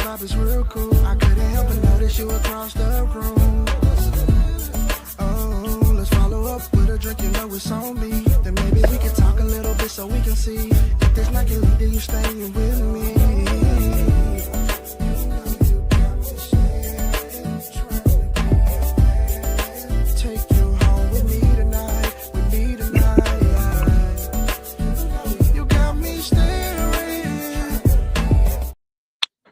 vibe is real cool. I couldn't help but notice you across the room. Oh, let's follow up with a drink, you know it's on me. Then maybe we can talk a little bit so we can see if this night can lead to you staying with me. Take you home with me tonight, with me tonight. You got me staring.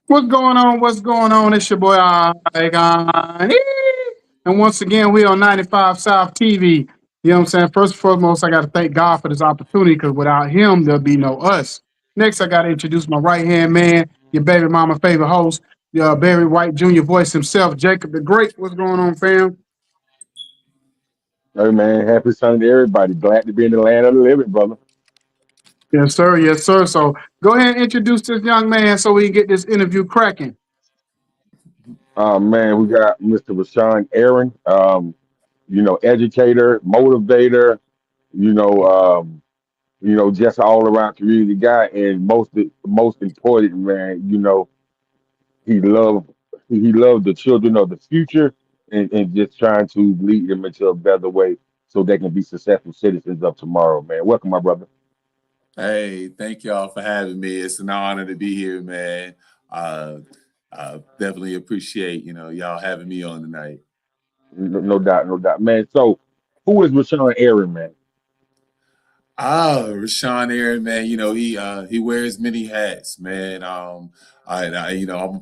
What's going on? What's going on? It's your boy Icon. And once again, we on 95 South TV. You know what I'm saying? First and foremost, I got to thank God for this opportunity because without him, there'll be no us. Next, I got to introduce my right hand man, your baby mama favorite host, Barry White Jr. voice himself, Jacob the Great. What's going on, fam? Hey man, happy Sunday to everybody. Glad to be in the land of the living, brother. Yes, sir. Yes, sir. So go ahead and introduce this young man so we can get this interview cracking. Man, we got Mr. RaShawn Aaron, educator, motivator, you know, just all around community guy, and most important, man, he loved he loved the children of the future and just trying to lead them into a better way so they can be successful citizens of tomorrow, man. Welcome, my brother. Hey, thank y'all for having me. It's an honor to be here, man. Uh, I definitely appreciate, y'all having me on tonight. No, no doubt, no doubt, man. So, who is RaShawn Aaron, man? RaShawn Aaron, man, he wears many hats, man. I'm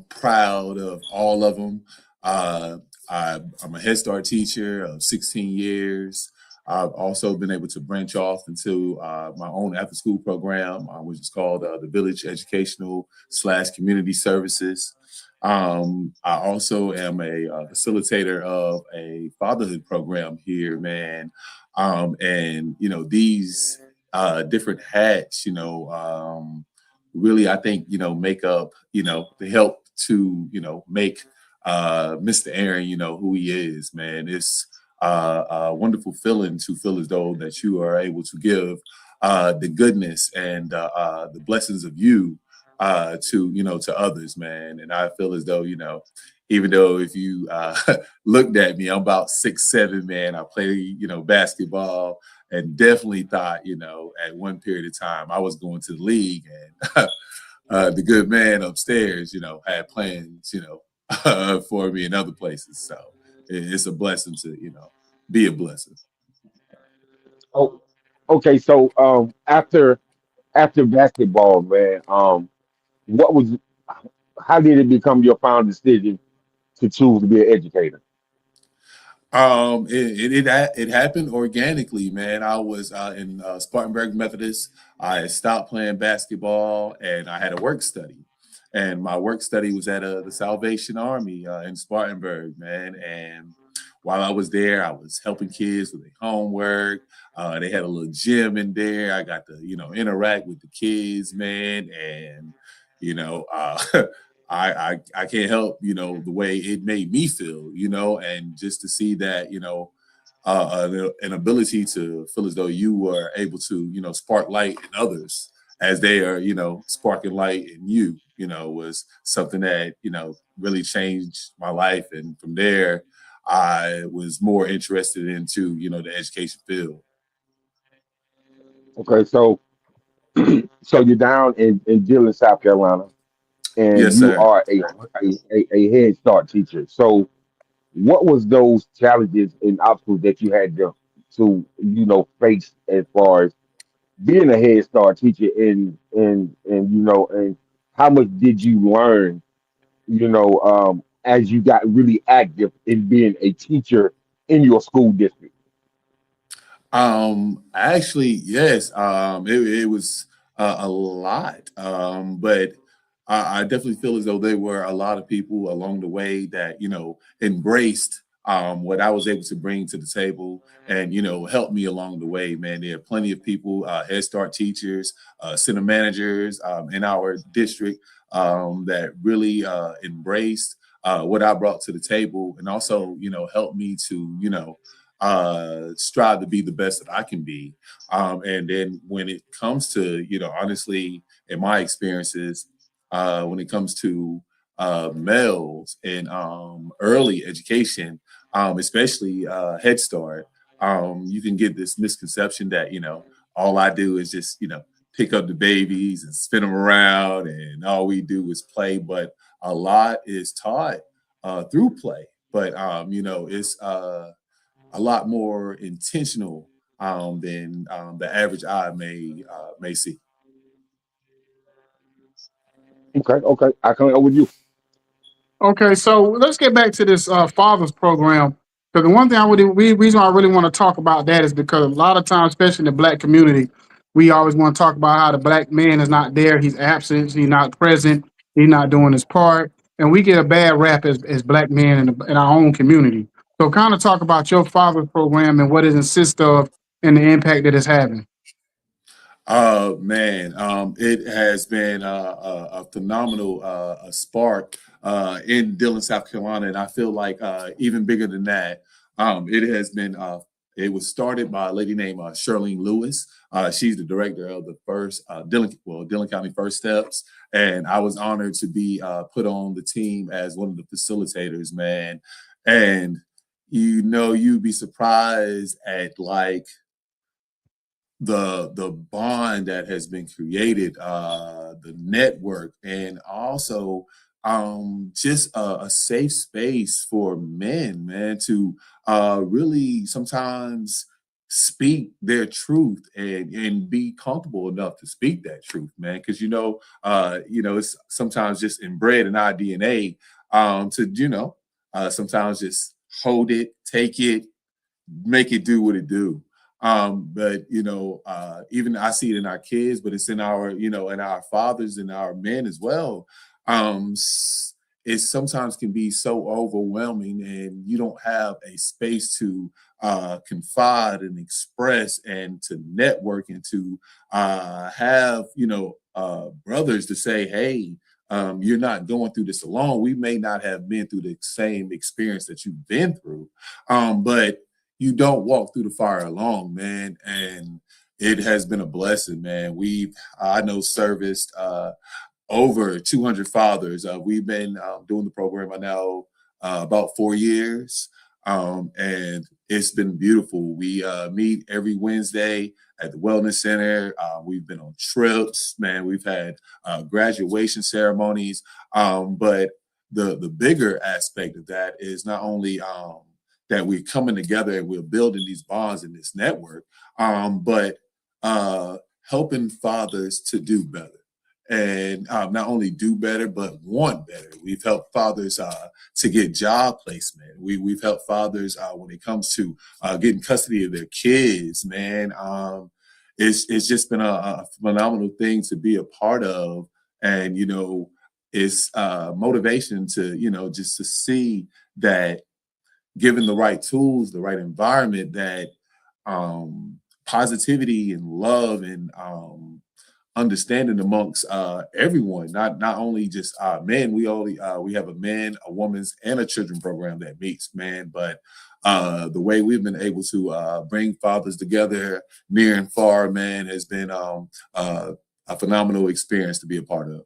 proud of all of them. Uh, I'm a Head Start teacher of 16 years. I've also been able to branch off into my own after-school program, which is called the Village Educational / Community Services. I also am a facilitator of a fatherhood program here, man. And these different hats, really, I think, make up, to help to, make Mr. Aaron, who he is, man. It's a wonderful feeling to feel as though that you are able to give the goodness and the blessings of you to others, man. And I feel as though, even though if you looked at me, I'm about 6'7", man. I play, basketball, and definitely thought, at one period of time I was going to the league, and the good man upstairs, had plans, for me in other places. So it's a blessing to, be a blessing. Oh, okay. So, after basketball, man, what was how did it become your final decision to choose to be an educator? It happened organically, man. I was in Spartanburg Methodist. I had stopped playing basketball, and I had a work study. And my work study was at the Salvation Army in Spartanburg, man. And while I was there, I was helping kids with their homework. They had a little gym in there. I got to, interact with the kids, man. And, I can't help, the way it made me feel, and just to see that, an ability to feel as though you were able to, spark light in others as they are, sparking light in you, was something that, really changed my life. And from there, I was more interested into, the education field. Okay, so you're down in Dillon, South Carolina, and Yes, you sir. are a Head Start teacher. So, what was those challenges and obstacles that you had to face as far as being a Head Start teacher, and how much did you learn, as you got really active in being a teacher in your school district? Actually, yes. It was a lot. But I definitely feel as though there were a lot of people along the way that, embraced what I was able to bring to the table and, helped me along the way, man. There are plenty of people, Head Start teachers, center managers in our district that really embraced what I brought to the table and also, helped me to, strive to be the best that I can be. And then when it comes to, honestly, in my experiences, when it comes to males in early education, especially Head Start, you can get this misconception that, all I do is just, pick up the babies and spin them around and all we do is play. But a lot is taught through play. But, it's a lot more intentional than the average eye may see. Okay. I come up with you. Okay, so let's get back to this fathers program. Because the one thing reason I really want to talk about that is because a lot of times, especially in the black community, we always want to talk about how the black man is not there, he's absent, he's not present, he's not doing his part, and we get a bad rap as black men in our own community. So, kind of talk about your fathers program and what it consists of and the impact that it's having. Man, it has been a phenomenal spark in Dillon, South Carolina, and I feel like even bigger than that. It has been. It was started by a lady named Shirlene Lewis. She's the director of the first Dillon County First Steps, and I was honored to be put on the team as one of the facilitators, man. And you'd be surprised at like the bond that has been created, the network, and also just a safe space for men, man, to really sometimes speak their truth and be comfortable enough to speak that truth, man. Because it's sometimes just inbred in our DNA to sometimes just hold it, take it, make it do what it do. But even I see it in our kids, but it's in our, in our fathers and our men as well. It sometimes can be so overwhelming and you don't have a space to confide and express and to network and to have, brothers to say, hey, you're not going through this alone. We may not have been through the same experience that you've been through, but you don't walk through the fire alone, man. And it has been a blessing, man. I know, serviced over 200 fathers. We've been doing the program by now about 4 years. And it's been beautiful. We meet every Wednesday at the Wellness Center. We've been on trips, man. We've had graduation ceremonies. But the bigger aspect of that is not only that we're coming together and we're building these bonds in this network, but helping fathers to do better. And not only do better, but want better. We've helped fathers to get job placement. We've helped fathers when it comes to getting custody of their kids, man. It's just been a phenomenal thing to be a part of. And, it's motivation to, just to see that given the right tools, the right environment, that positivity and love and understanding amongst everyone, not only just men. We have a man, a woman's, and a children program that meets, man. But the way we've been able to bring fathers together near and far, man, has been a phenomenal experience to be a part of.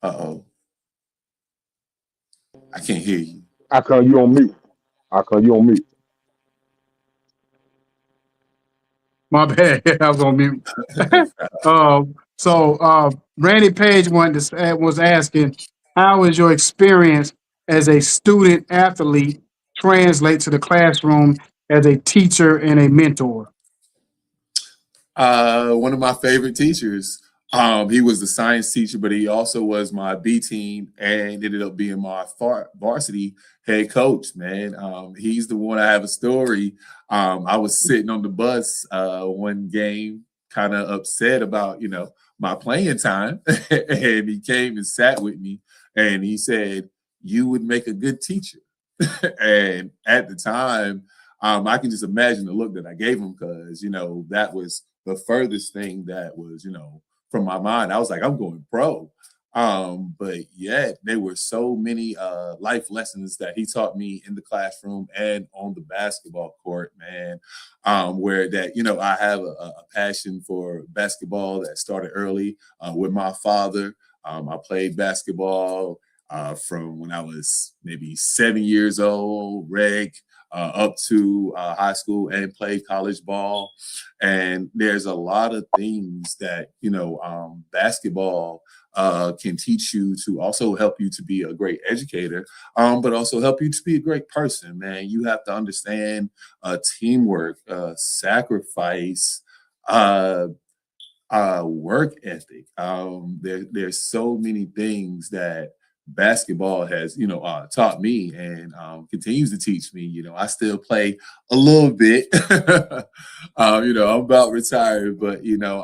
Uh-oh. I can't hear you. I come you on mute. I come you on mute. My bad, I was on mute. Randy Page was asking, how is your experience as a student athlete translate to the classroom as a teacher and a mentor? One of my favorite teachers. He was the science teacher, but he also was my B team and ended up being my varsity head coach, man. He's the one. I have a story. I was sitting on the bus one game, kind of upset about, my playing time. And he came and sat with me and he said, "You would make a good teacher." And at the time, I can just imagine the look that I gave him because, that was the furthest thing that was, from my mind. I was like, I'm going pro. But yet there were so many life lessons that he taught me in the classroom and on the basketball court, man. Where that, you know, I have a passion for basketball that started early with my father. I played basketball from when I was maybe 7 years old, reg, up to high school, and played college ball. And there's a lot of things that, you know, basketball can teach you to also help you to be a great educator, but also help you to be a great person, man. You have to understand teamwork, sacrifice, uh, work ethic. There's so many things that basketball has, you know, taught me and continues to teach me. You know, I still play a little bit. You know, I'm about retired, but you know,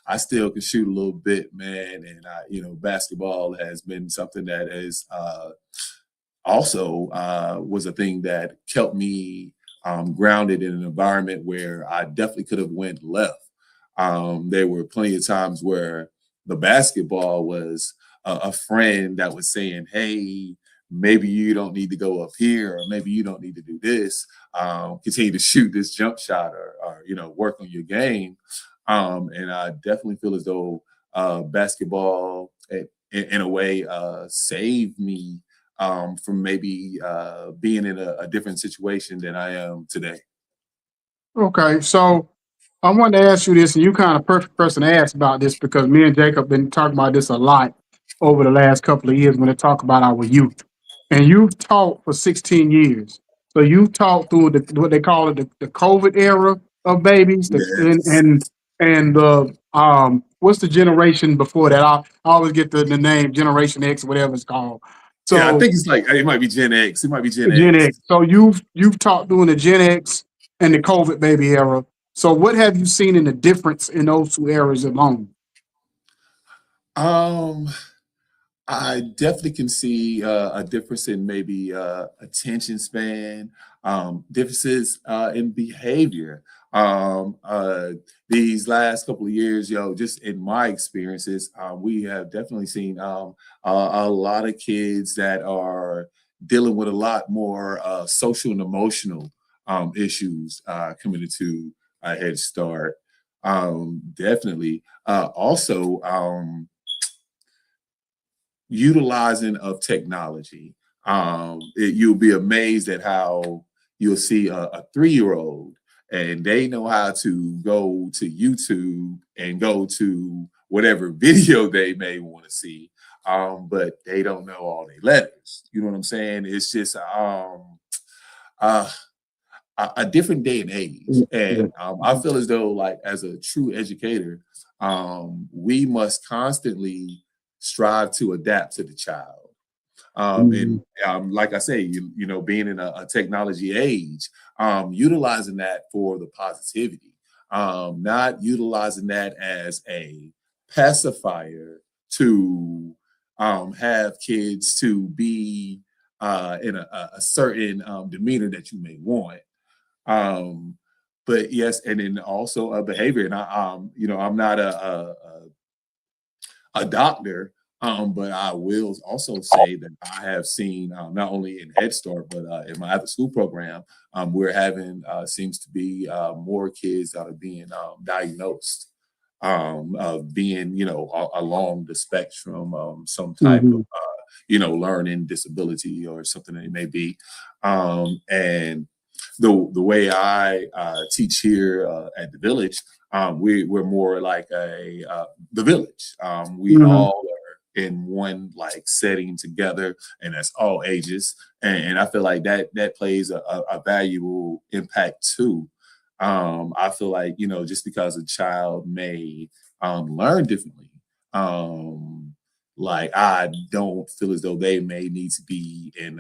I still can shoot a little bit, man. And you know, basketball has been something that is also was a thing that kept me grounded in an environment where I definitely could have went left. There were plenty of times where the basketball was a friend that was saying, "Hey, maybe you don't need to go up here, or maybe you don't need to do this. Continue to shoot this jump shot, or you know, work on your game." And I definitely feel as though basketball, in a way, saved me from maybe being in a different situation than I am today. Okay, so I wanted to ask you this, and you kind of perfect person to ask about this because me and Jacob been talking about this a lot over the last couple of years when they talk about our youth. And you've taught for 16 years. So you've taught through what they call it the COVID era of babies, Yes. and what's the generation before that? I always get the name Generation X, whatever it's called. Yeah, I So think it's like it might be Gen X. It might be Gen Gen X. X. So you've taught during the Gen X and the COVID baby era. So what have you seen in the difference in those two eras alone? Um, I definitely can see a difference in maybe attention span, differences in behavior. Um, uh, these last couple of years, yo, just in my experiences, we have definitely seen a lot of kids that are dealing with a lot more social and emotional issues coming into a Head Start. Definitely. Also, utilizing of technology. You'll be amazed at how you'll see a 3-year-old and they know how to go to YouTube and go to whatever video they may want to see, but they don't know all their letters. You know what I'm saying? It's just uh, a different day and age. Yeah. And I feel as though, like, as a true educator, we must constantly strive to adapt to the child. And Mhm. like I say, you know, being in a technology age, utilizing that for the positivity, not utilizing that as a pacifier to have kids to be in a certain demeanor that you may want. Um, but yes, and then also a behavior. And you know, I'm not a doctor, but I will also say that I have seen not only in Head Start, but in my after school program, we're having seems to be more kids that are being diagnosed of being, you know, along the spectrum, some type of, Mhm. you know, learning disability or something that it may be. And the way I teach here at the village, we're more like the village. We Mhm. all are in one like setting together, and that's all ages. And I feel like that plays a valuable impact too. I feel like, you know, just because a child may learn differently, um, like I don't feel as though they may need to be in,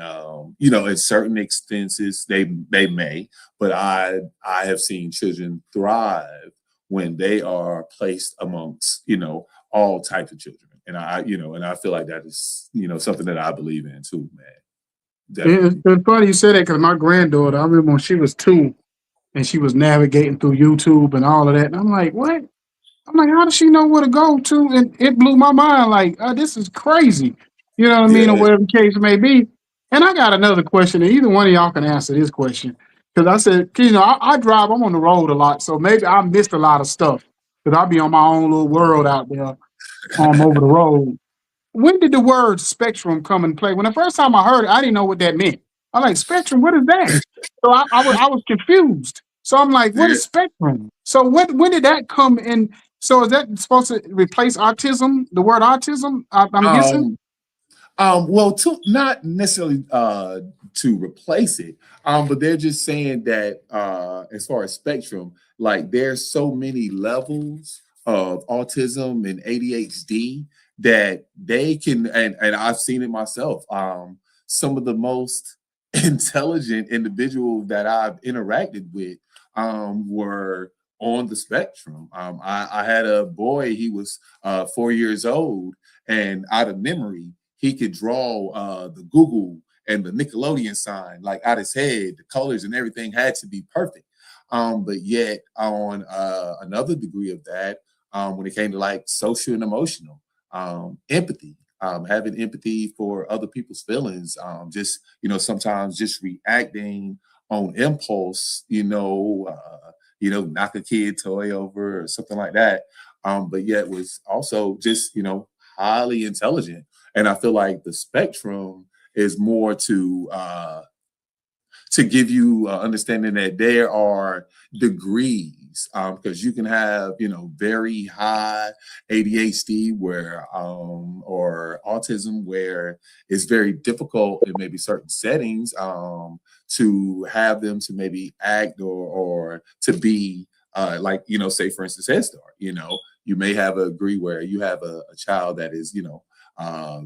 you know, in certain extenses they may, but I have seen children thrive when they are placed amongst, you know, all types of children. And you know, and I feel like that is, you know, something that I believe in too, man. Definitely. It's funny you say that because my granddaughter, I remember when she was 2 and she was navigating through YouTube and all of that. And I'm like, what? I'm like, how does she know where to go to? And it blew my mind. Like, this is crazy. You know what I mean, or Yeah. whatever the case may be. And I got another question, and either one of y'all can answer this question. Because I said, 'cause, I drive, I'm on the road a lot, so maybe I missed a lot of stuff. Because I'll be on my own little world out there over the road. When did the word spectrum come in play? When the first time I heard it, I didn't know what that meant. I'm like, spectrum, what is that? So I was confused. So I'm like, what Yeah. is spectrum? So when did that come in? So is that supposed to replace autism? The word autism? I'm guessing. Um, well, to not necessarily to replace it, but they're just saying that as far as spectrum, like there's so many levels of autism and ADHD that they can, and I've seen it myself. Some of the most intelligent individuals that I've interacted with were on the spectrum. I had a boy; he was 4 years old, and out of memory he could draw the Google and the Nickelodeon sign like out his head. The colors and everything had to be perfect. But yet, on another degree of that, when it came to like social and emotional empathy, having empathy for other people's feelings, just sometimes just reacting on impulse, knock a kid toy over or something like that. But yet was also just highly intelligent, and I feel like the spectrum is more to give you understanding that there are degrees, because you can have very high ADHD where or autism where it's very difficult in maybe certain settings to have them to maybe act or to be like say for instance Head Start. You may have a degree where you have a child that is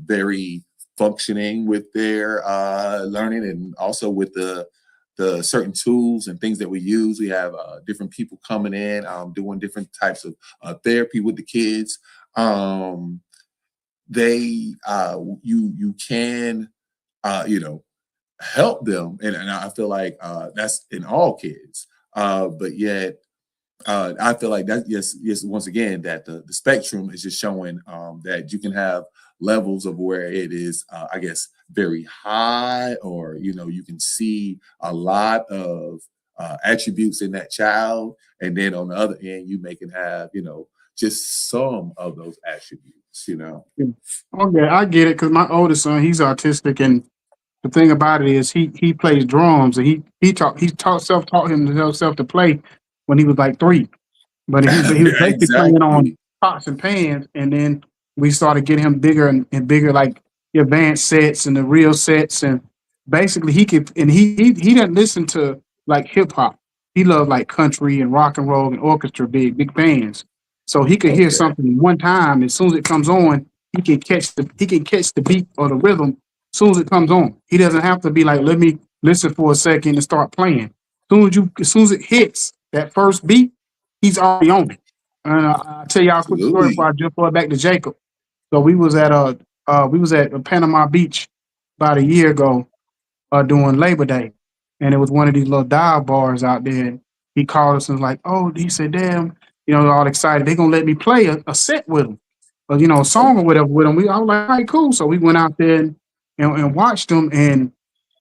very functioning with their learning, and also with the certain tools and things that we use. We have different people coming in, doing different types of therapy with the kids. They you can help them, and I feel like that's in all kids. But yet I feel like that, yes, once again, that the spectrum is just showing that you can have levels of where it is, I guess, very high, or you can see a lot of attributes in that child, and then on the other end, you may can have just some of those attributes. Okay, I get it because my oldest son, he's autistic, and the thing about it is he plays drums, and he taught self-taught himself to play when he was like 3. But he was basically playing on Exactly. pots and pans, and then we started getting him bigger and bigger, like the advanced sets and the real sets, and basically he could, and he didn't listen to like hip hop. He loved like country and rock and roll and orchestra, big fans. So he could hear Okay. something one time, as soon as it comes on, he can catch the beat or the rhythm as soon as it comes on. He doesn't have to be like, let me listen for a second and start playing. As soon as it hits that first beat, he's already on it. And I'll tell y'all a quick story before Absolutely. I jump forward back to Jacob. So we was at Panama Beach about a year ago doing Labor Day, and it was one of these little dive bars out there. And he called us and was like, "Oh," he said, "Damn, all excited. They gonna let me play a set with him, or a song or Okay. whatever with him." I was like, "All right, cool." So we went out there and watched him, and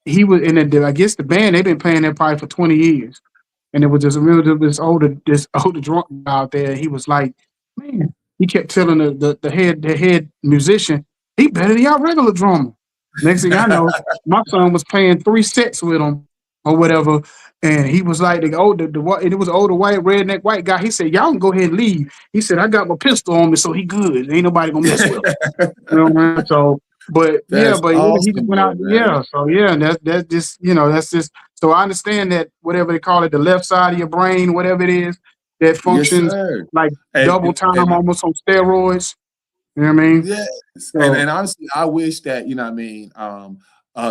he was in I guess the band they've been playing there probably for 20 years, and it was just a real this older drunk guy out there. He was like, man, he kept telling the head musician, he better than y'all regular drummer. Next thing I know, my son was playing 3 sets with him or whatever, and he was like and it was an older white redneck white guy. He said, y'all can go ahead and leave. He said, I got my pistol on me, so he good. Ain't nobody gonna mess with him. You know what I mean? So, but yeah, That's but yeah, he just awesome, went though, out. man. Yeah, so yeah, and that's just that's just. So I understand that whatever they call it, the left side of your brain, whatever it is, that Yes, functions sir. like And double and, time, and almost on steroids. You know what I mean? yes, So and honestly, I wish that what I mean.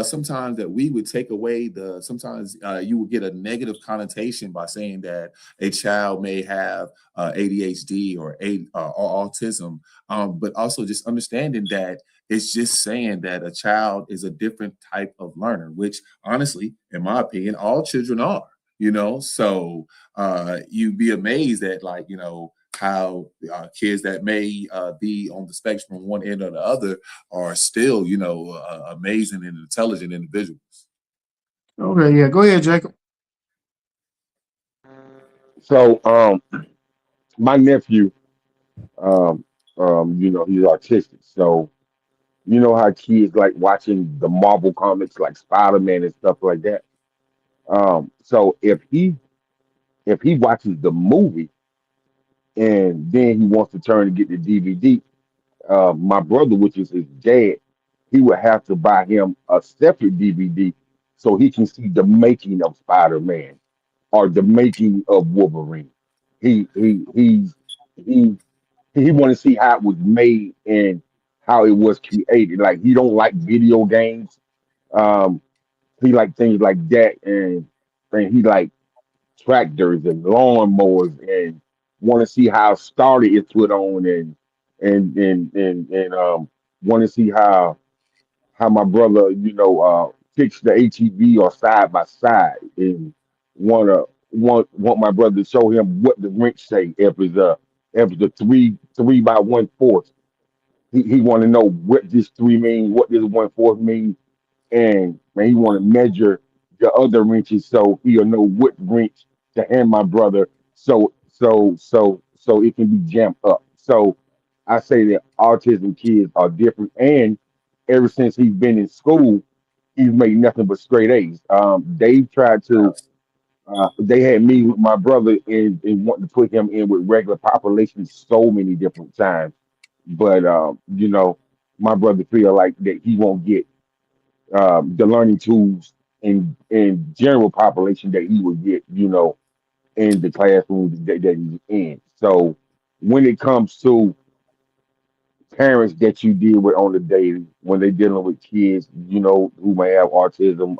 Sometimes that we would take away the. Sometimes you would get a negative connotation by saying that a child may have ADHD or autism, but also just understanding that it's just saying that a child is a different type of learner, which honestly, in my opinion, all children are. So you'd be amazed at how kids that may be on the spectrum one end or the other are still, amazing and intelligent individuals. Okay, yeah. Go ahead, Jacob. So my nephew, um, he's artistic. So you know how kids like watching the Marvel comics like Spider-Man and stuff like that. So if he watches the movie and then he wants to turn and get the DVD, my brother, which is his dad, he would have to buy him a separate DVD so he can see the making of Spider-Man or the making of Wolverine. He he he's he he want to see how it was made and how it was created. Like he don't like video games. Um, he like things like that, and he like tractors and lawnmowers and want to see how starter is put on and want to see how my brother fix the HEV or side by side and want my brother to show him what the wrench say if it's a three by 1/4. He want to know what this three means, what this 1/4 means, and man, he want to measure the other wrenches so he'll know what wrench to hand my brother so it can be jammed up. So I say that autism kids are different, and ever since he's been in school, he's made nothing but straight A's. They tried to. They had me with my brother in wanting to put him in with regular population so many different times, but my brother feel like that he won't get the learning tools in general population that he would get, in the classroom that he's in. So when it comes to parents that you deal with on the daily, when they're dealing with kids, who may have autism,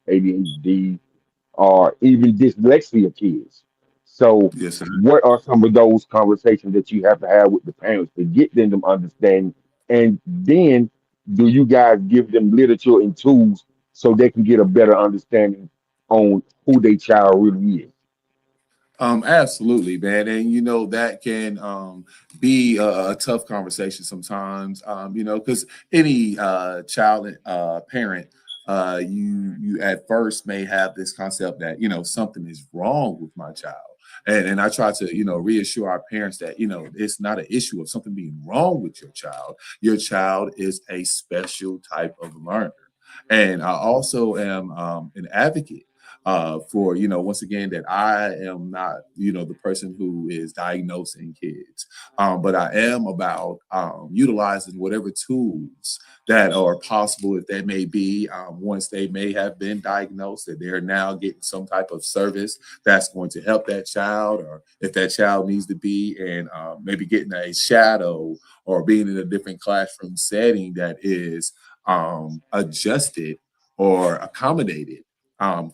ADHD, or even dyslexia kids. So Yes, sir. what are some of those conversations that you have to have with the parents to get them to understand? And then do you guys give them literature and tools so they can get a better understanding on who their child really is? Absolutely, man, and that can be a tough conversation sometimes. Because any child parent, you at first may have this concept that something is wrong with my child, and I try to reassure our parents that it's not an issue of something being wrong with your child. Your child is a special type of learner, and I also am an advocate for once again that I am not the person who is diagnosing kids, but I am about utilizing whatever tools that are possible if they may be once they may have been diagnosed that they're now getting some type of service that's going to help that child, or if that child needs to be in maybe getting a shadow or being in a different classroom setting that is adjusted or accommodated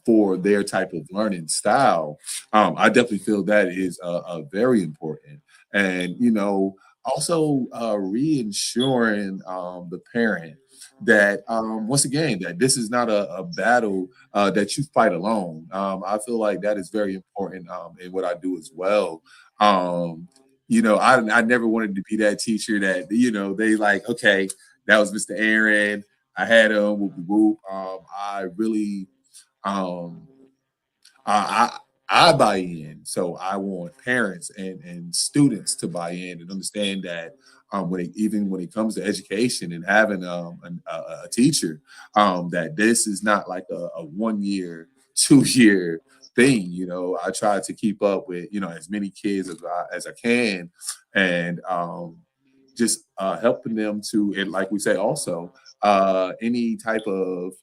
for their type of learning style. I definitely feel that is very important. And, also reinsuring the parent that, once again, that this is not a battle that you fight alone. I feel like that is very important in what I do as well. I never wanted to be that teacher that, they like, okay, that was Mr. Aaron. I had him, whoop, whoop, whoop. I really um, I I buy in, so I want parents and students to buy in and understand that even when it comes to education and having a teacher, that this is not like a 1 year, 2 year thing. I try to keep up with as many kids as I can, and just helping them to, and like we say also, any type of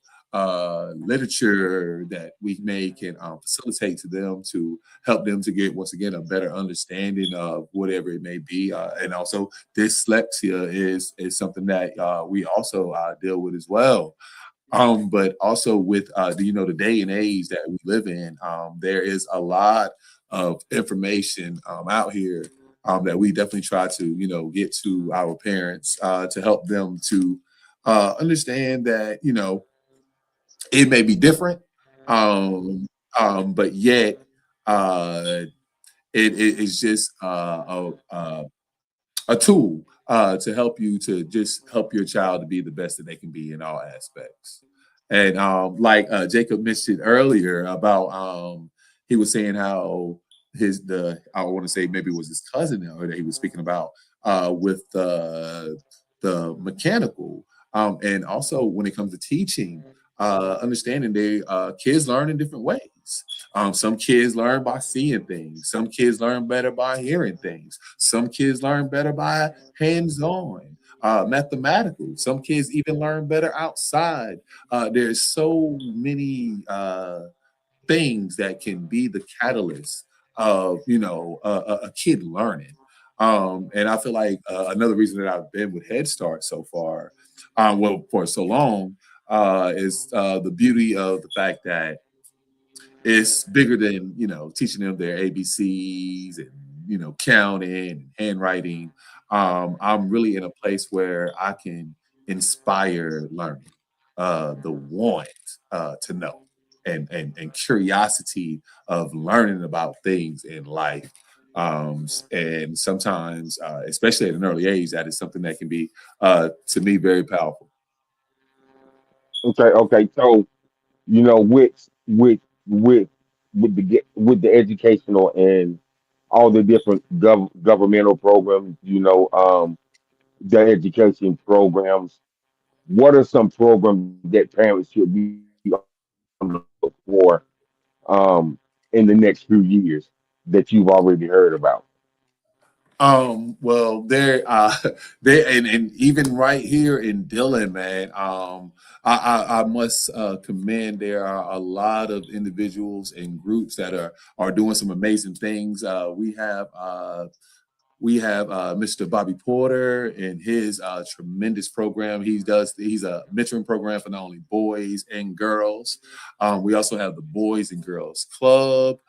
literature that we may can facilitate to them to help them to get once again a better understanding of whatever it may be, and also dyslexia is something that we also deal with as well. But also with the day and age that we live in, there is a lot of information out here that we definitely try to get to our parents to help them to understand that it may be different, but yet uh, it is just a tool to help you to just help your child to be the best that they can be in all aspects. And like Jacob mentioned earlier about he was saying how the I want to say maybe it was his cousin or that he was speaking about with the mechanical and also when it comes to teaching, understanding they kids learn in different ways. Some kids learn by seeing things. Some kids learn better by hearing things. Some kids learn better by hands-on, mathematical. Some kids even learn better outside. There's so many things that can be the catalyst of a kid learning. And I feel like another reason that I've been with Head Start so far, well, for so long, is the beauty of the fact that it's bigger than teaching them their ABCs and counting and handwriting. I'm really in a place where I can inspire learning, the want to know, and curiosity of learning about things in life. And sometimes, especially at an early age, that is something that can be to me very powerful. Okay. So with with the educational and all the different governmental programs, the education programs. What are some programs that parents should be on the look for in the next few years that you've already heard about? Well, there, they, and even right here in Dillon, man, I must commend. There are a lot of individuals and groups that are doing some amazing things. We have Mr. Bobby Porter and his tremendous program. He's a mentoring program for not only boys and girls. We also have the Boys and Girls Club.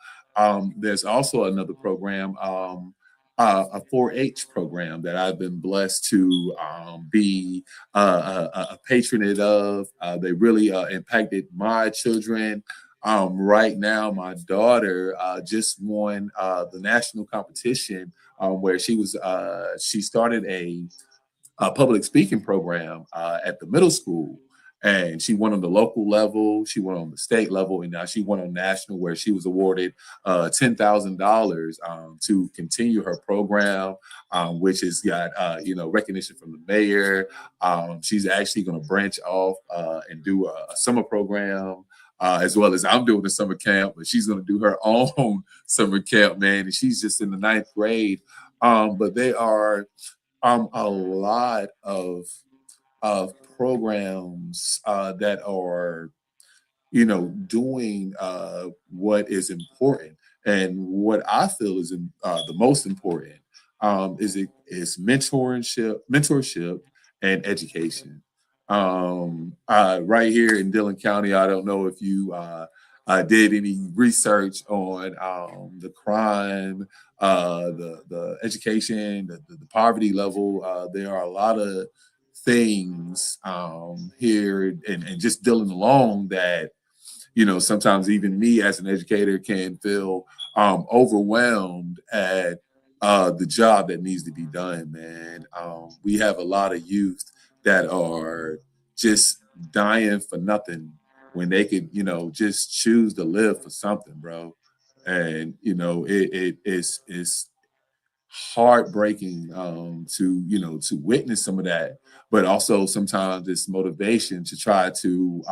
There's also another program, a 4-H program that I've been blessed to be a patronage of. They really impacted my children. Right now, my daughter just won the national competition where she started a public speaking program at the middle school. And she won on the local level, she won on the state level, and now she won on national, where she was awarded $10,000 to continue her program, which has got recognition from the mayor. She's actually going to branch off and do a summer program. As well as I'm doing a summer camp, but she's going to do her own summer camp, man. And she's just in the ninth grade. But there are a lot of programs that are doing what is important. And what I feel is the most important is mentorship, and education. Right here in Dillon County, I don't know if you did any research on the crime, the education, the poverty level. There are a lot of things here and just Dillon alone that sometimes even me as an educator can feel overwhelmed at the job that needs to be done, man. We have a lot of youth that are just dying for nothing when they could, just choose to live for something, bro. And it's heartbreaking to witness some of that, but also sometimes it's motivation to try to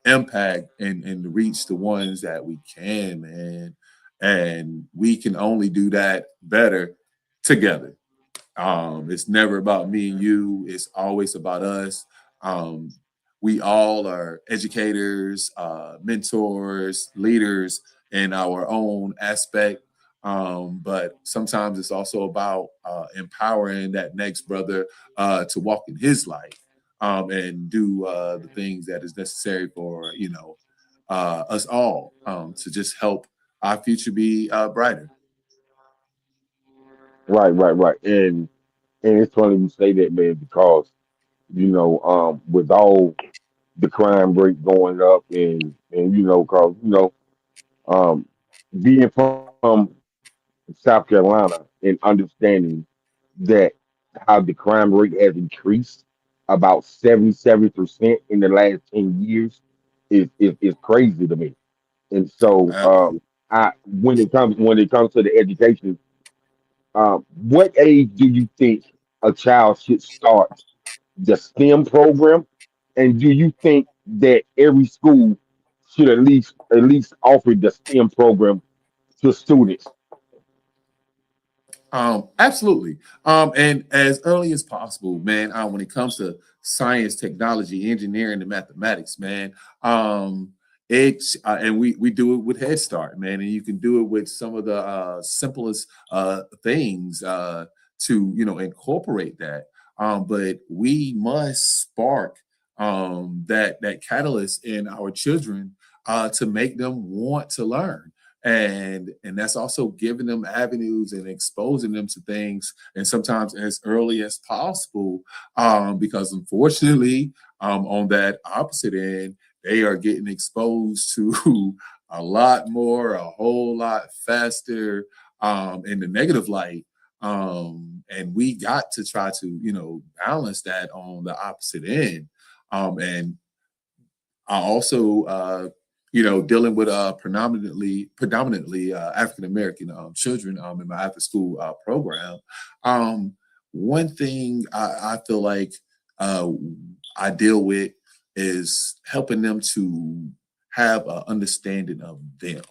impact and reach the ones that we can, man. And we can only do that better together. It's never about me and you. It's always about us. Um, we all are educators, mentors, leaders in our own aspect. But sometimes it's also about empowering that next brother to walk in his life and do the things that is necessary for us all to just help our future be brighter. Right. And it's funny you say that, man, because with all the crime rate going up, and cause um, being from South Carolina and understanding that how the crime rate has increased about 77% in the last 10 years is crazy to me. And so I when it comes to the education, what age do you think a child should start the STEM program? And do you think that every school should at least offer the STEM program to students? Absolutely. And as early as possible, man, when it comes to science, technology, engineering, and mathematics, man, it's and we do it with Head Start, man, and you can do it with some of the simplest things to incorporate that. But we must spark that catalyst in our children to make them want to learn, and that's also giving them avenues and exposing them to things, and sometimes as early as possible, because unfortunately, on that opposite end, they are getting exposed to a lot more, a whole lot faster, in the negative light, and we got to try to balance that on the opposite end, and I also, dealing with predominantly African American children in my after school program. Um, One thing I feel like uh, I deal with is helping them to have an understanding of them.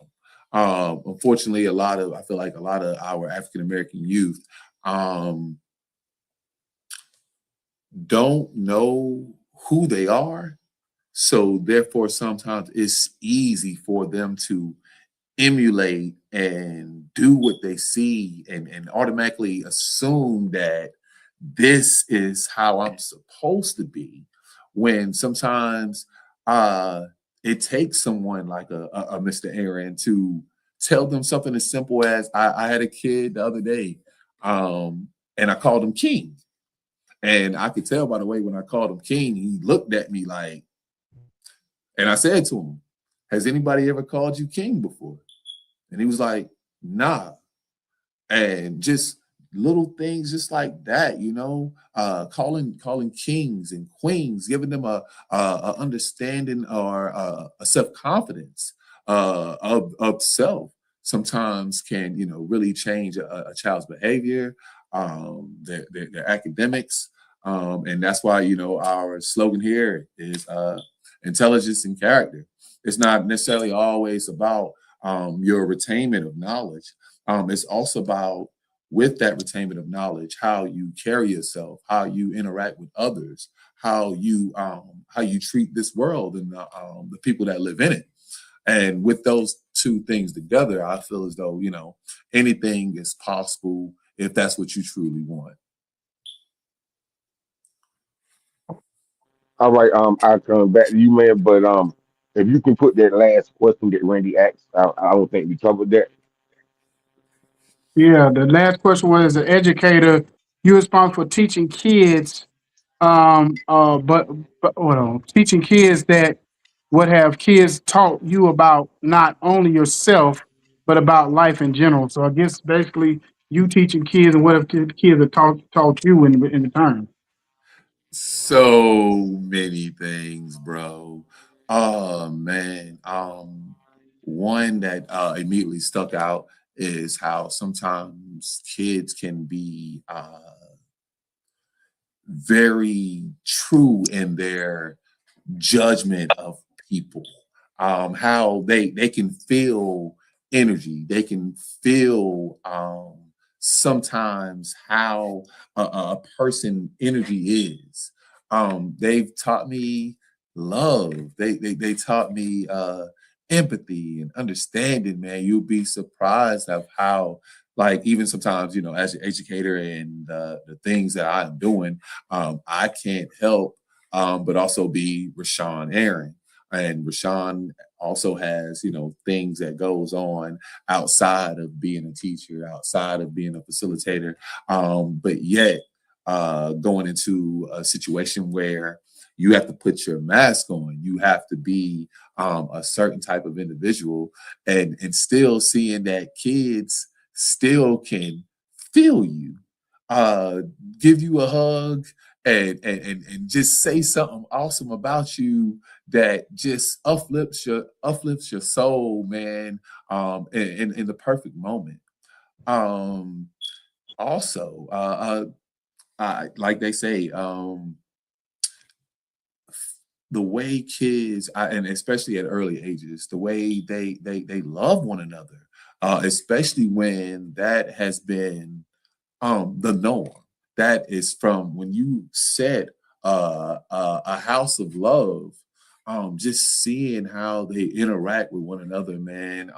Unfortunately, I feel like a lot of our African American youth um, don't know who they are, so therefore, sometimes it's easy for them to emulate and do what they see, and automatically assume that this is how I'm supposed to be. When sometimes uh, it takes someone like a Mr. Aaron to tell them something as simple as I had a kid the other day, and I called him King. And I could tell by the way when I called him King, he looked at me like, and I said to him, "Has anybody ever called you king before?" And he was like, "Nah." And just little things just like that, calling kings and queens, giving them a understanding or a self-confidence of self sometimes can really change a child's behavior, their academics, and that's why our slogan here is intelligence and character. It's not necessarily always about your retainment of knowledge. It's also about, with that retainment of knowledge, how you carry yourself, how you interact with others, how you treat this world and the people that live in it. And with those two things together, I feel as though anything is possible if that's what you truly want. All right, I'll come back to you, man. But if you can put that last question that Randy asked, I don't think we covered that. Yeah, the last question was, as an educator, you're responsible for teaching kids, but hold on, teaching kids that what have kids taught you about not only yourself, but about life in general. So I guess basically you teaching kids, and what have kids have taught you in return. So many things, bro. Oh man. One that immediately stuck out is how sometimes kids can be very true in their judgment of people. How they can feel energy, they can feel sometimes how a person energy is. They've taught me love. They taught me empathy and understanding. Man, you'll be surprised of how, like, even sometimes as an educator and the things that I am doing, I can't help but also be RaShawn Aaron. And RaShawn also has, things that goes on outside of being a teacher, outside of being a facilitator, but yet going into a situation where you have to put your mask on, you have to be a certain type of individual, and still seeing that kids still can feel you, uh, give you a hug, and just say something awesome about you that just uplifts your soul, man. In the perfect moment. Um, also, like they say, the way kids, and especially at early ages, the way they love one another, especially when that has been the norm. That is from when you set a house of love. Just seeing how they interact with one another, man.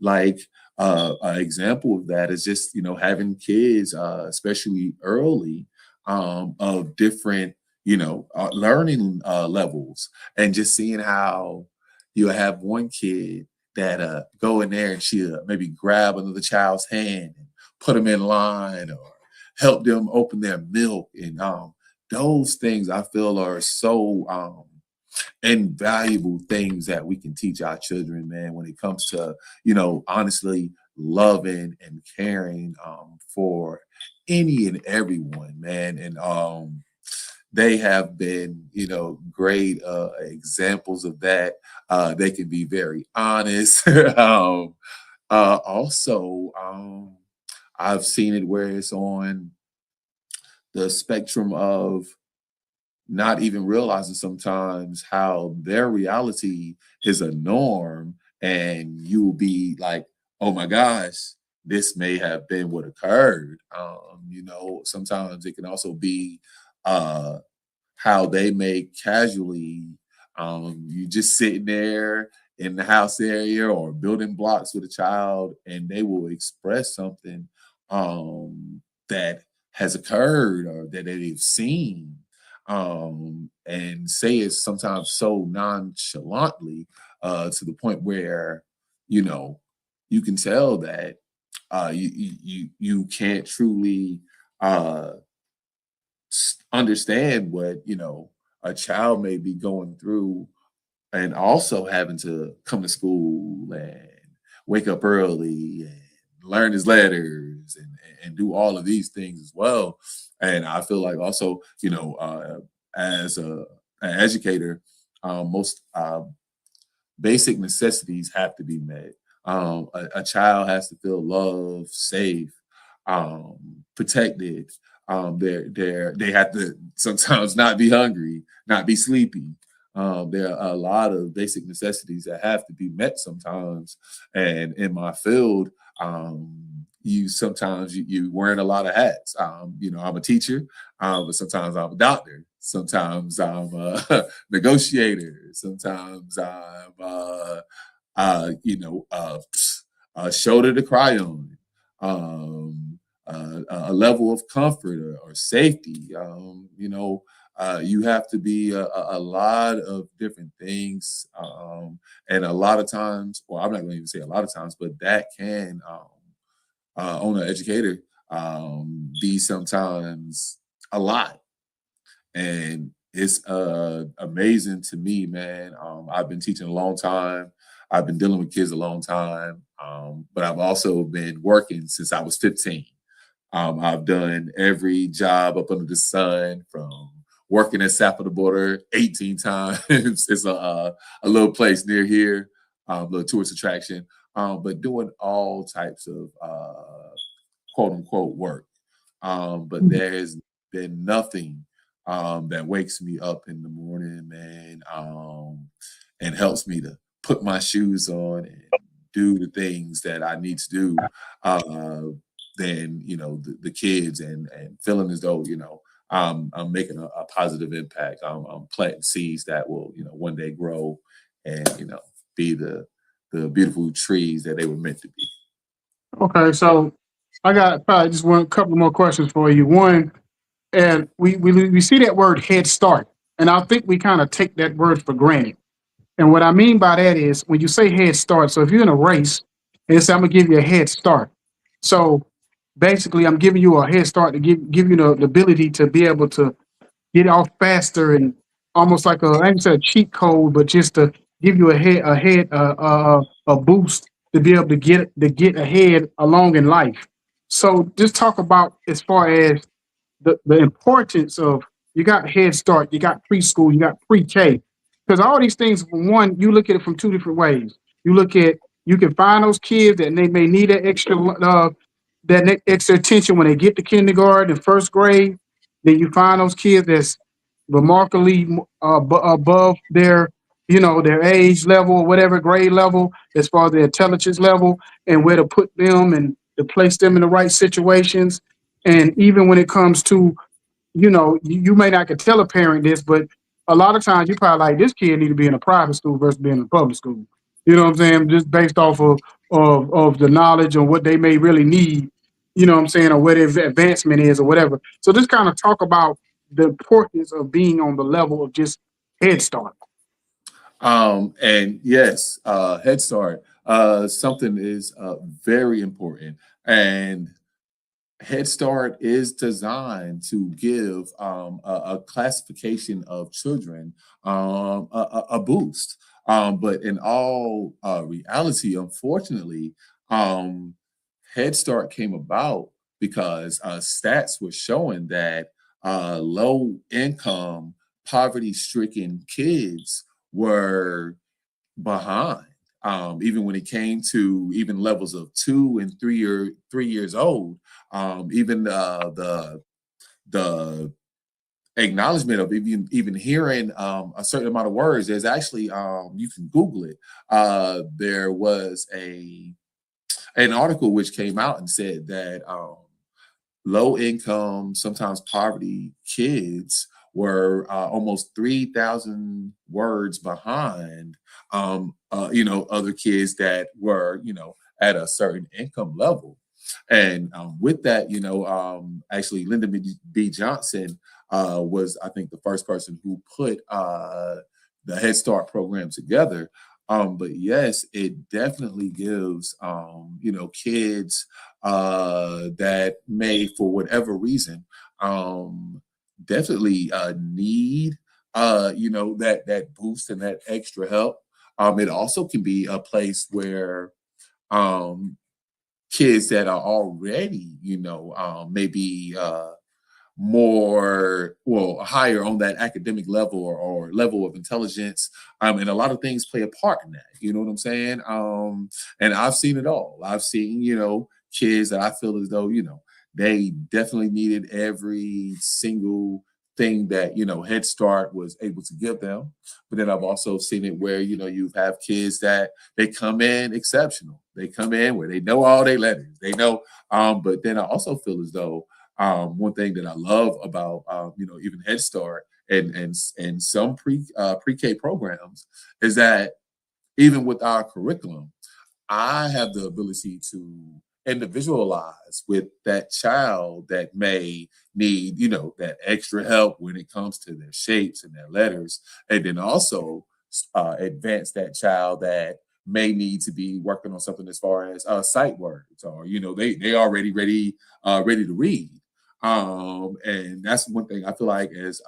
Like an example of that is just having kids, especially early, of different learning levels, and just seeing how you have one kid that go in there and she'll maybe grab another child's hand and put them in line, or help them open their milk. And those things I feel are so invaluable things that we can teach our children, man, when it comes to, honestly loving and caring for any and everyone, man. And they have been, great examples of that. They can be very honest. Also, I've seen it where it's on the spectrum of not even realizing sometimes how their reality is a norm, and you'll be like, oh my gosh, this may have been what occurred. Sometimes it can also be uh how they may casually, you just sitting there in the house area or building blocks with a child, and they will express something that has occurred or that they've seen, and say it sometimes so nonchalantly, to the point where you know you can tell that you can't truly uh, understand what a child may be going through, and also having to come to school and wake up early and learn his letters, and do all of these things as well. And I feel like also, as an educator, most basic necessities have to be met. A child has to feel loved, safe, protected. They have to sometimes not be hungry, not be sleepy. There are a lot of basic necessities that have to be met sometimes. And in my field, you sometimes you wearing a lot of hats. I'm a teacher, but sometimes I'm a doctor. Sometimes I'm a negotiator. Sometimes I'm a shoulder to cry on, a level of comfort or safety. You have to be a lot of different things, and a lot of times, well, I'm not going to even say a lot of times, but that can, on an educator, be sometimes a lot. And it's amazing to me, man. I've been teaching a long time. I've been dealing with kids a long time, but I've also been working since I was 15. I've done every job up under the sun, from working at South of the Border 18 times. It's a little place near here, a little tourist attraction, but doing all types of quote unquote work. But there's been nothing that wakes me up in the morning, man, and helps me to put my shoes on and do the things that I need to do, than the kids, and feeling as though I'm making a positive impact. I'm planting seeds that will one day grow and be the beautiful trees that they were meant to be. Okay, so I got probably just one couple more questions for you. One, and we see that word head start, and I think we kind of take that word for granted. And what I mean by that is when you say head start, so if you're in a race, and say I'm gonna give you a head start. So basically, I'm giving you a head start to give you the ability to be able to get off faster, and almost like I ain't say a cheat code, but just to give you a boost to be able to get ahead along in life. So just talk about as far as the importance of you got Head Start, you got preschool, you got pre-K. Because all these things, one, you look at it from two different ways. You look at you can find those kids that they may need that extra attention when they get to kindergarten and first grade. Then you find those kids that's remarkably above their their age level or whatever grade level as far as their intelligence level and where to put them and to place them in the right situations. And even when it comes to you may not could tell a parent this, but a lot of times you probably like this kid need to be in a private school versus being in a public school. You know what I'm saying? Just based off of the knowledge and what they may really need. You know what I'm saying, or where their advancement is or whatever. So just kind of talk about the importance of being on the level of just Head Start. And yes, Head Start, something is very important. And Head Start is designed to give a classification of children a boost. But in all reality, unfortunately, um, Head Start came about because stats were showing that low income, poverty stricken kids were behind. Even when it came to even levels of 2 and 3 years old, even the acknowledgement of even hearing a certain amount of words. There's actually you can Google it. There was an article which came out and said that low income, sometimes poverty kids were almost 3,000 words behind, other kids that were, at a certain income level. And with that, actually, Lyndon B. Johnson was, I think, the first person who put the Head Start program together. But yes, it definitely gives, kids that may, for whatever reason, definitely need, that boost and that extra help. It also can be a place where um, kids that are already, maybe more higher on that academic level or level of intelligence, and a lot of things play a part in that, you know what I'm saying? And I've seen it all. I've seen kids that I feel as though they definitely needed every single thing that Head Start was able to give them. But then I've also seen it where you have kids that they come in exceptional. They come in where they know all their letters, they know. But then I also feel as though one thing that I love about even Head Start and some pre-K programs is that even with our curriculum, I have the ability to individualize with that child that may need, that extra help when it comes to their shapes and their letters, and then also advance that child that may need to be working on something as far as sight words, or they already ready to read. And that's one thing I feel like is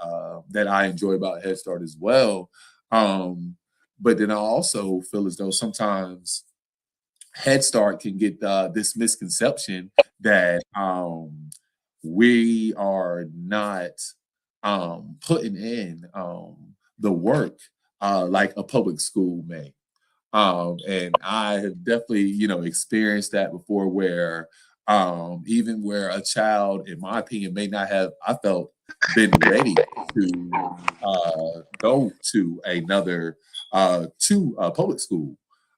that I enjoy about Head Start as well. But then I also feel as though sometimes Head Start can get this misconception that we are not putting in the work like a public school may. And I have definitely, experienced that before where even where a child, in my opinion, may not have, I felt, been ready to go to to a public school,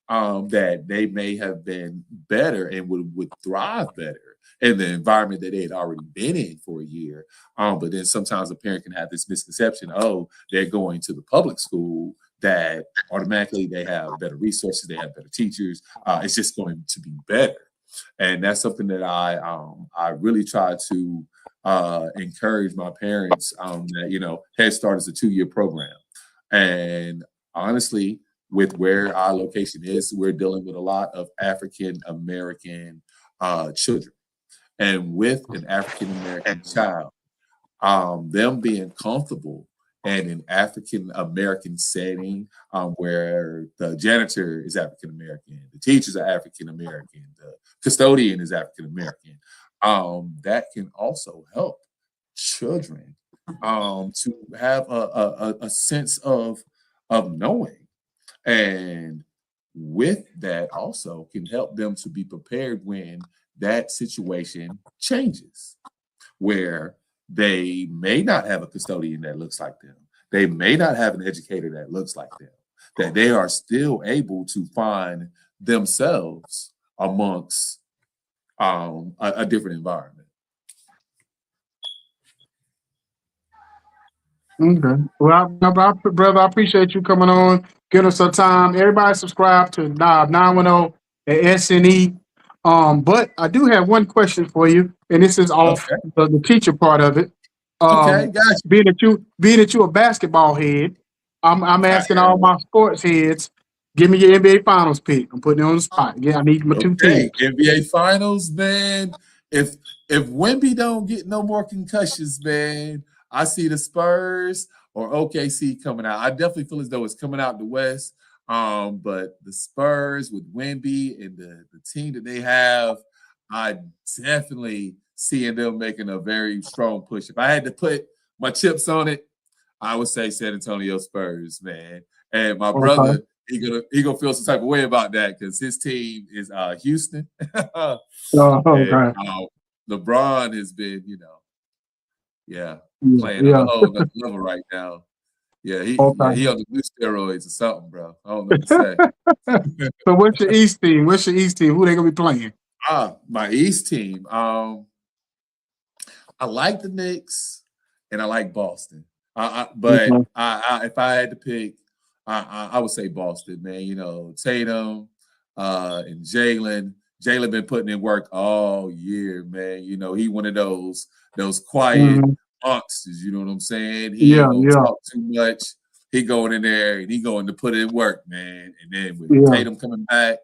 that they may have been better and would thrive better in the environment that they had already been in for a year. But then sometimes a parent can have this misconception, oh, they're going to the public school, that automatically they have better resources, they have better teachers. It's just going to be better. And that's something that I really try to encourage my parents, that Head Start is a 2-year program. And honestly, with where our location is, we're dealing with a lot of African American children. And with an African American child, them being comfortable and an African American setting, where the janitor is African American, the teachers are African American, the custodian is African American, that can also help children to have a sense of knowing, and with that also can help them to be prepared when that situation changes, where they may not have a custodian that looks like them. They may not have an educator that looks like them, that they are still able to find themselves amongst a different environment. Okay. Well, brother, I appreciate you coming on, giving us some time. Everybody subscribe to 910 at SNE. But I do have one question for you, and this is off Okay. the teacher part of it. Okay, gotcha. Being that you a basketball head, I'm asking all my sports heads, give me your NBA Finals pick. I'm putting you on the spot. Yeah, I need my two Okay, teams. NBA Finals, man. If Wemby don't get no more concussions, man, I see the Spurs or OKC coming out. I definitely feel as though it's coming out the West. But the Spurs with Wemby and the team that they have, I definitely seeing them making a very strong push. If I had to put my chips on it, I would say San Antonio Spurs, man. And my brother, he gonna feel some type of way about that because his team is Houston. And, LeBron has been, playing on a whole another level right now. Yeah, he on the new steroids or something, bro. I don't know what to say. So what's your East team? Who they gonna be playing? My East team. I like the Knicks and I like Boston. But if I had to pick, I would say Boston, man. Tatum and Jalen. Jalen been putting in work all year, man. He one of those quiet monsters. You know what I'm saying? He ain't gonna talk too much. He going in there and he going to put in work, man. And then with Tatum coming back,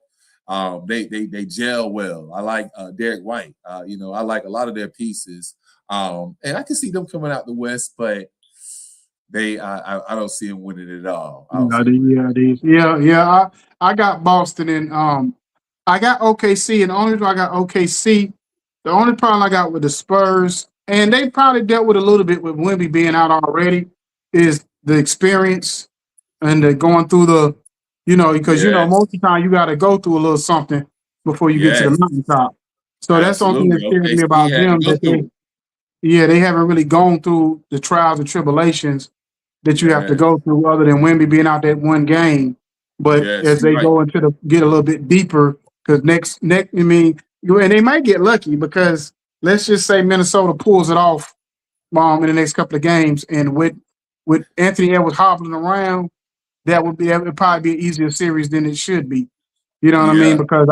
they gel well. I like Derek White. I like a lot of their pieces. And I can see them coming out the West, but I don't see them winning it all. I got Boston and I got OKC, and the only reason I got OKC, the only problem I got with the Spurs, and they probably dealt with a little bit with Wemby being out already, is the experience and the going through the, because most of the time you got to go through a little something before you get to the mountaintop. So that's the only thing that scares me about them. They haven't really gone through the trials and tribulations that you have to go through, other than Wemby being out that one game. But as they go into get a little bit deeper, because and they might get lucky because let's just say Minnesota pulls it off in the next couple of games, and with Anthony Edwards hobbling around, that would probably be an easier series than it should be. You know what I mean? Because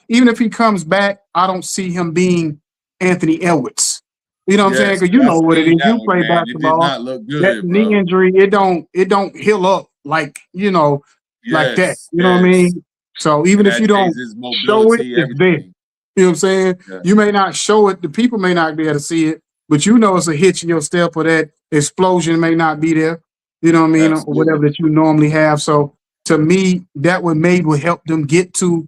even if he comes back, I don't see him being Anthony Edwards. You know what I'm saying? Because you know what it is. You play basketball. It did not look good, that knee injury, it don't heal up like like that. You know what I mean? So even if you don't show it, it's there. You know what I'm saying? Yeah. You may not show it. The people may not be able to see it, but it's a hitch in your step, or that explosion may not be there. You know what I mean? Absolutely. Or whatever that you normally have. So to me, that would help them get to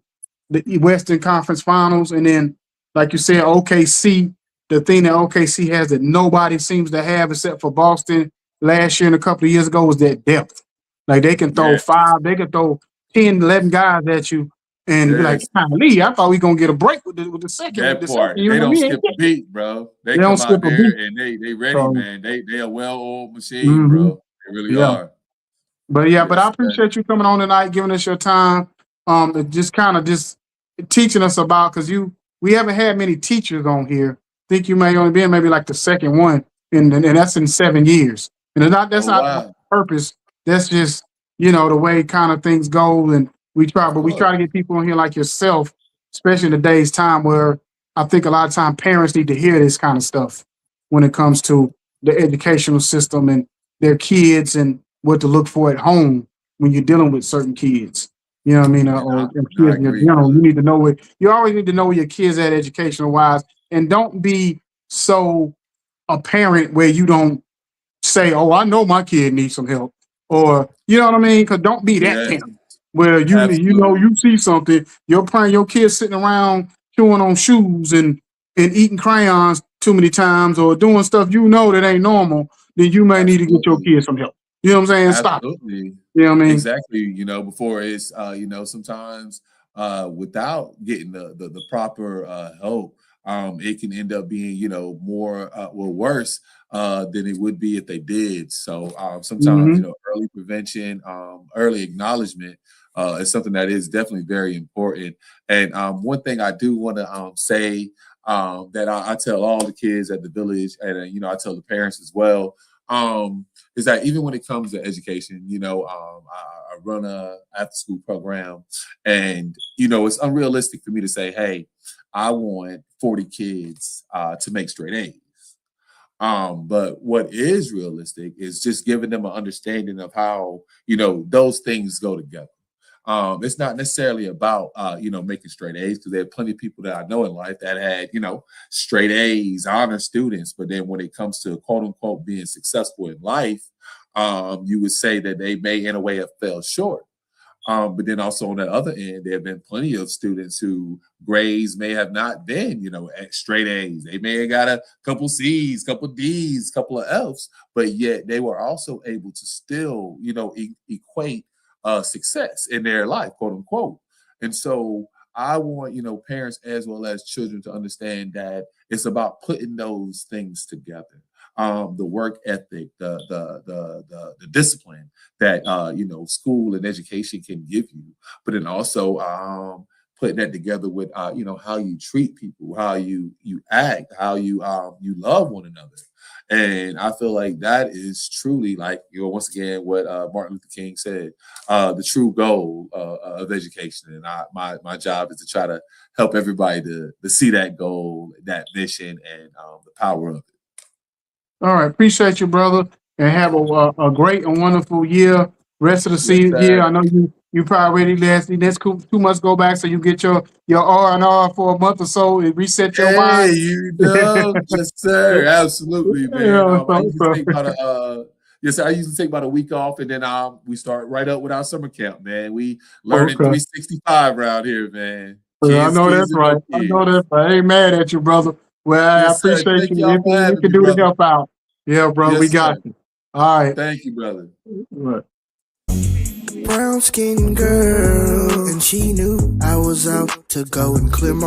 the Western Conference Finals. And then, like you said, OKC, the thing that OKC has that nobody seems to have except for Boston last year and a couple of years ago was that depth. Like they can throw 5, they can throw 10, 11 guys at you and be like, Lee, I thought we gonna get a break with the second. That part. They don't skip a beat, bro. They come out there and they ready, man. They a well-oiled machine, bro. They really are. But but I appreciate you coming on tonight, giving us your time. Just kind of teaching us about, because we haven't had many teachers on here. I think you may only be maybe like the second one, and that's in 7 years. And that's not the purpose. That's just the way kind of things go. And we try to get people on here like yourself, especially in today's time where I think a lot of time parents need to hear this kind of stuff when it comes to the educational system and their kids and what to look for at home when you're dealing with certain kids. You know what I mean? Or kids, you need to know you always need to know where your kids at educational wise, and don't be so a parent where you don't say, oh, I know my kid needs some help. Or, you know what I mean? Because don't be that Yes, parent where absolutely. you see something, your kid sitting around chewing on shoes and eating crayons too many times or doing stuff that ain't normal, then you may need to get your Absolutely. kid some help. You know what I'm saying? Stop. Absolutely. You know what I mean? Exactly. Before it's sometimes without getting the proper help, it can end up being, more worse than it would be if they did. So sometimes, Mm-hmm. early prevention, early acknowledgement is something that is definitely very important. And one thing I do want to say that I tell all the kids at the village, and I tell the parents as well. Is that even when it comes to education, I run a after school program, and it's unrealistic for me to say, hey, I want 40 kids to make straight A's. But what is realistic is just giving them an understanding of how those things go together. It's not necessarily about making straight A's, because there are plenty of people that I know in life that had straight A's, honor students, but then when it comes to quote unquote being successful in life, you would say that they may in a way have fell short. But then also on the other end, there have been plenty of students who grades may have not been, at straight A's. They may have got a couple C's, couple D's, couple of F's, but yet they were also able to still, equate success in their life, quote unquote. And so I want, parents as well as children to understand that it's about putting those things together. The work ethic, the discipline that school and education can give you, but then also putting that together with how you treat people, how you act, how you love one another. And I feel like that is truly, like, once again, what Martin Luther King said, the true goal of education. And my job is to try to help everybody to see that goal, that mission, and the power of it. All right. Appreciate you, brother. And have a great and wonderful year. Rest of the Yes, season sir. year. I know you probably ready next 2 months go back so you get your R&R for a month or so and reset your Hey, mind. yes, sir, absolutely, man. Yeah, I usually take about yes, sir, I usually take about a week off, and then we start right up with our summer camp, man. We learning okay. 365 around here, man. I Kids, know kids, that's and no right. I know kids. that's right. I ain't mad at you, brother. Well, I Yes, sir. appreciate Thank you. y'all for Anything we having can me, do to brother. help out. Yeah, brother, we Yes, got sir. you. All right. Thank you, brother. Right. Brown skin girl, and she knew I was out to go and clear my